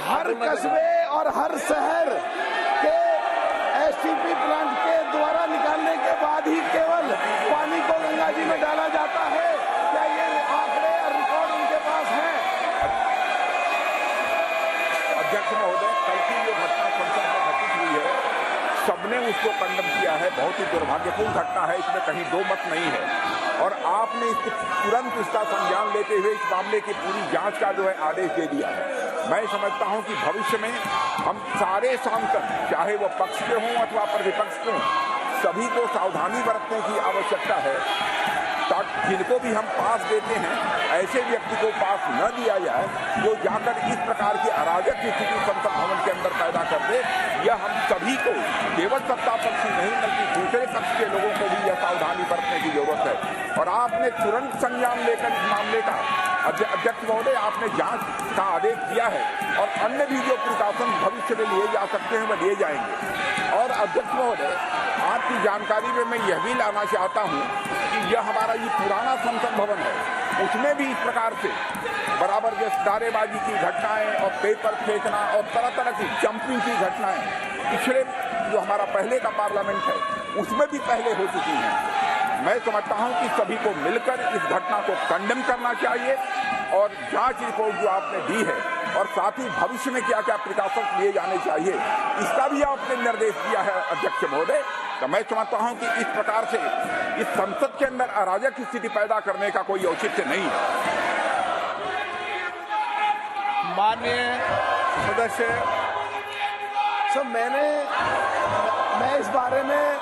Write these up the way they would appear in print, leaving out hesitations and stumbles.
हर कस्बे और हर शहर के एसटीपी प्लांट के द्वारा निकालने के बाद ही केवल पानी को गंगा जी में डाला जाता है। क्या ये आंकड़े और रिकॉर्ड उनके पास हैं? अध्यक्ष महोदय, कल की जो घटना संसद में घटित हुई है, सबने उसको कंडम किया है। बहुत ही दुर्भाग्यपूर्ण घटना है, इसमें कहीं दो मत नहीं है। और आपने इसको तुरंत इसका संज्ञान लेते हुए इस मामले की पूरी जांच का जो है आदेश दे दिया है। मैं समझता हूं कि भविष्य में हम सारे सांसद, चाहे वो पक्ष के हों अथवा प्रतिपक्ष के हों, सभी को सावधानी बरतने की आवश्यकता है ताकि जिनको भी हम पास देते हैं ऐसे व्यक्ति को पास न दिया जाए जो जाकर इस प्रकार की अराजक स्थिति संसद भवन के अंदर पैदा कर दे। यह हम सभी को, केवल सत्ता पक्ष ही नहीं बल्कि दूसरे पक्ष के लोगों को भी यह सावधानी बरतने की जरूरत है। और आपने तुरंत संज्ञान लेकर इस मामले का, अध्यक्ष महोदय, आपने जांच का आदेश दिया है और अन्य भी जो प्रिकॉशन भविष्य में लिए जा सकते हैं वह लिए जाएंगे। और अध्यक्ष महोदय, आपकी जानकारी में मैं यह भी लाना चाहता हूं कि यह हमारा ये पुराना संसद भवन है, उसमें भी इस प्रकार से बराबर जो नारेबाजी की घटनाएं और पेपर फेंकना और तरह तरह की जंपिंग की घटनाएं पिछले जो हमारा पहले का पार्लियामेंट है उसमें भी पहले हो चुकी हैं। मैं समझता हूं कि सभी को मिलकर इस घटना को कंडेम करना चाहिए और जांच रिपोर्ट जो आपने दी है और साथ ही भविष्य में क्या क्या प्रिकॉशंस लिए जाने चाहिए इसका भी आपने निर्देश दिया है अध्यक्ष महोदय। तो मैं समझता हूं कि इस प्रकार से इस संसद के अंदर अराजक स्थिति पैदा करने का कोई औचित्य नहीं है। माननीय सदस्य, मैं इस बारे में,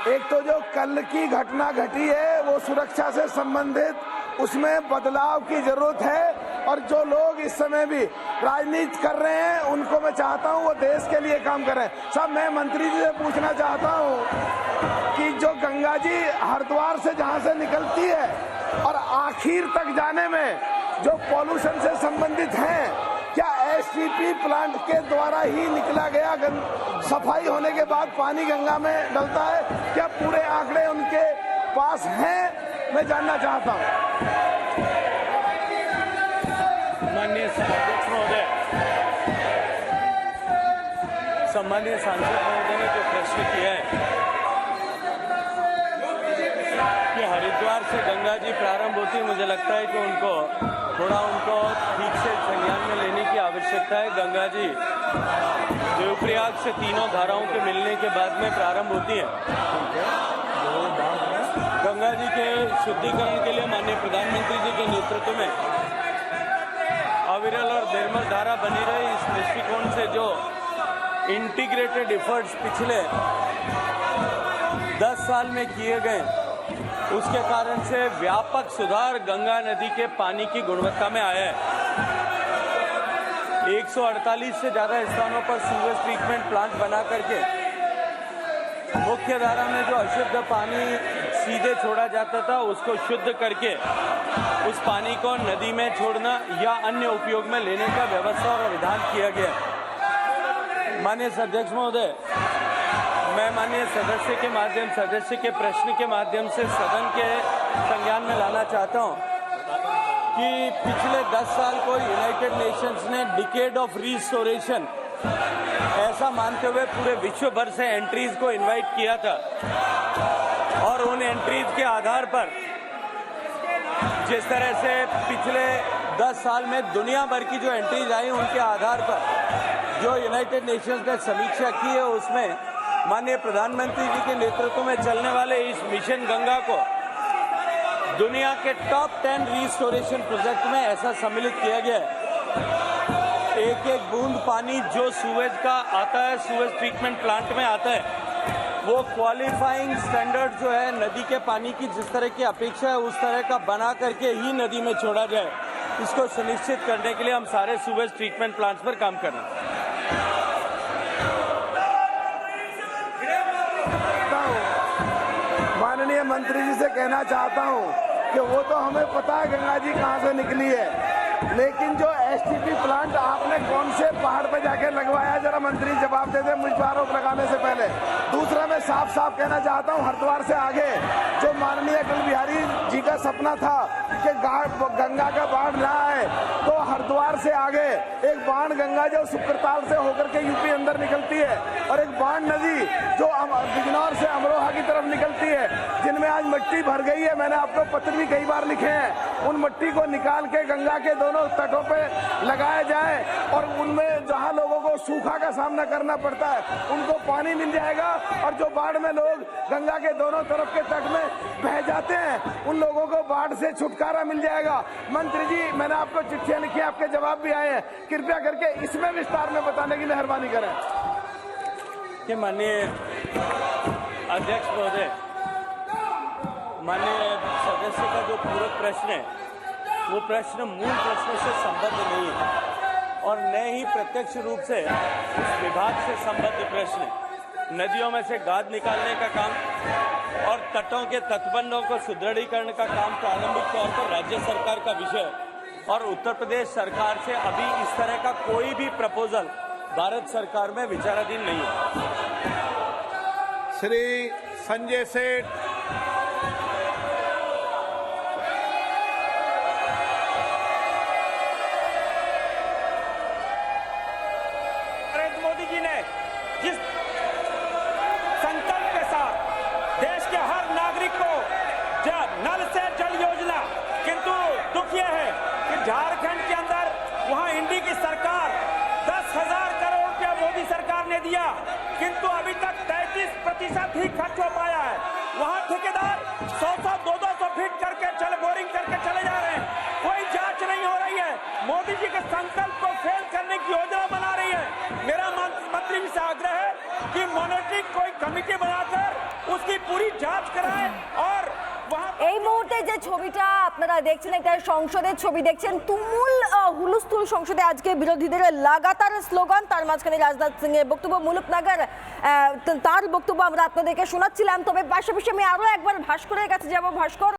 एक तो जो कल की घटना घटी है वो सुरक्षा से संबंधित, उसमें बदलाव की जरूरत है। और जो लोग इस समय भी राजनीति कर रहे हैं उनको मैं चाहता हूं वो देश के लिए काम करें। सब मैं मंत्री जी से पूछना चाहता हूं कि जो गंगा जी हरिद्वार से जहां से निकलती है और आखिर तक जाने में जो पॉल्यूशन से संबंधित हैं, क्या एसटीपी प्लांट के द्वारा ही निकला गया सफाई होने के बाद पानी गंगा में डलता है? क्या पूरे आंकड़े उनके पास हैं? मैं जानना चाहता हूं। माननीय अध्यक्ष महोदय, सम्मानीय सांसद महोदय ने जो प्रश्न किया है कि हरिद्वार से गंगा जी प्रारंभ होती है, मुझे लगता है कि उनको ठीक से संज्ञान में लेने की आवश्यकता है। गंगा जी देवप्रयाग से तीनों धाराओं के मिलने के बाद में प्रारंभ होती है। गंगा जी के शुद्धिकरण के लिए माननीय प्रधानमंत्री जी के नेतृत्व में अविरल और निर्मल धारा बनी रही, इस दृष्टिकोण से जो इंटीग्रेटेड एफर्ट्स पिछले 10 साल में किए गए, उसके कारण से व्यापक सुधार गंगा नदी के पानी की गुणवत्ता में आया है। 148 से ज्यादा स्थानों पर सीवेज ट्रीटमेंट प्लांट बना करके मुख्य धारा में जो अशुद्ध पानी सीधे छोड़ा जाता था उसको शुद्ध करके उस पानी को नदी में छोड़ना या अन्य उपयोग में लेने का व्यवस्था और विधान किया गया। माननीय अध्यक्ष महोदय, मैं माननीय सदस्य के प्रश्न के माध्यम से सदन के संज्ञान में लाना चाहता हूं कि पिछले 10 साल को यूनाइटेड नेशंस ने डिकेड ऑफ रिस्टोरेशन ऐसा मानते हुए पूरे विश्व भर से एंट्रीज को इनवाइट किया था और उन एंट्रीज के आधार पर जिस तरह से पिछले 10 साल में दुनिया भर की जो एंट्रीज आई उनके आधार पर जो यूनाइटेड नेशंस ने समीक्षा की है, उसमें माननीय प्रधानमंत्री जी के नेतृत्व में चलने वाले इस मिशन गंगा को दुनिया के टॉप 10 रिस्टोरेशन प्रोजेक्ट में ऐसा सम्मिलित किया गया है। एक एक बूंद पानी जो सूवेज का आता है, सूवेज ट्रीटमेंट प्लांट में आता है, वो क्वालिफाइंग स्टैंडर्ड जो है नदी के पानी की जिस तरह की अपेक्षा है उस तरह का बना करके ही नदी में छोड़ा जाए। इसको सुनिश्चित करने के लिए हम सारे सूवेज ट्रीटमेंट प्लांट्स पर काम कर रहे हैं। माननीय मंत्री जी से कहना चाहता हूं कि वो तो हमें पता है गंगा जी कहां से निकली है, लेकिन जो एसटीपी प्लांट आपने कौन से पहाड़ पे जाके लगवाया, जरा मंत्री जवाब दे दे मुझ पर आरोप लगाने से पहले। दूसरा, मैं साफ साफ कहना चाहता हूं, हरिद्वार से आगे जो माननीय अटल बिहारी जी का सपना था कि गंगा का बाढ़ रहा है, तो हरिद्वार से आगे एक बाण गंगा जो सुक्रताल से होकर के यूपी अंदर निकलती है, और एक बाण नदी जो बिजनौर से अमरोहा की तरफ निकलती है, जिनमें आज मिट्टी भर गई है। मैंने आपको पत्र भी कई बार लिखे हैं। उन मिट्टी को निकाल के गंगा के दोनों तटों पे लगाया जाए, और उनमें जहां लोगों को सूखा का सामना करना पड़ता है उनको पानी मिल जाएगा, और जो बाढ़ में लोग गंगा के दोनों तरफ के तट में बह जाते हैं उन लोगों को बाढ़ से छुटकारा मिल जाएगा। मंत्री जी, मैंने आपको चिट्ठियां लिखी, आपके जवाब भी आए हैं, कृपया करके इसमें विस्तार में बताने की मेहरबानी करें। कि माननीय अध्यक्ष महोदय, माननीय सदस्य का जो पूरक प्रश्न है वो प्रश्न मूल प्रश्न से संबद्ध नहीं है और न ही प्रत्यक्ष रूप से उस विभाग से संबद्ध प्रश्न है। नदियों में से गाद निकालने का काम और तटों के तटबंधों को सुदृढ़ीकरण का काम प्रारंभिक तौर पर राज्य सरकार का विषय है, और उत्तर प्रदेश सरकार से अभी इस तरह का कोई भी प्रपोजल भारत सरकार में विचाराधीन नहीं है। श्री संजय सेठ। नरेंद्र मोदी जी ने जिस संकल्प के साथ देश के हर नागरिक को नल से जल योजना, किंतु दुख यह है कि झारखंड के अंदर वहां इंडी की सरकार 10,000 करोड़ रुपया मोदी सरकार ने दिया, किंतु अभी तक 33% ही खर्च हो पाया है। वहां ठेकेदार 100-100, 200 फीट करके बोरिंग करके चले जा रहे हैं, कोई जांच नहीं हो रही है। मोदी जी के संकल्प को फेल करने की योजना बना रही है। मेरा मंत्री जी से आग्रह है कि मॉनिटरिंग कोई कमिटी बनाकर उसकी पूरी जांच कराएं और এই মুহূর্তে যে ছবিটা আপনারা দেখছেন একটা সংসদের ছবি দেখছেন, তুমুল হুলস্থুল সংসদে আজকে বিরোধীদের লাগাতার স্লোগান, তার মাঝখানে রাজনাথ সিং এর বক্তব্য, মুলুকনগর তার বক্তব্য আমরা আপনাদেরকে শোনাচ্ছিলাম। তবে পাশাপাশি আমি আরো একবার ভাস্করের কাছে যাব। ভাস্কর,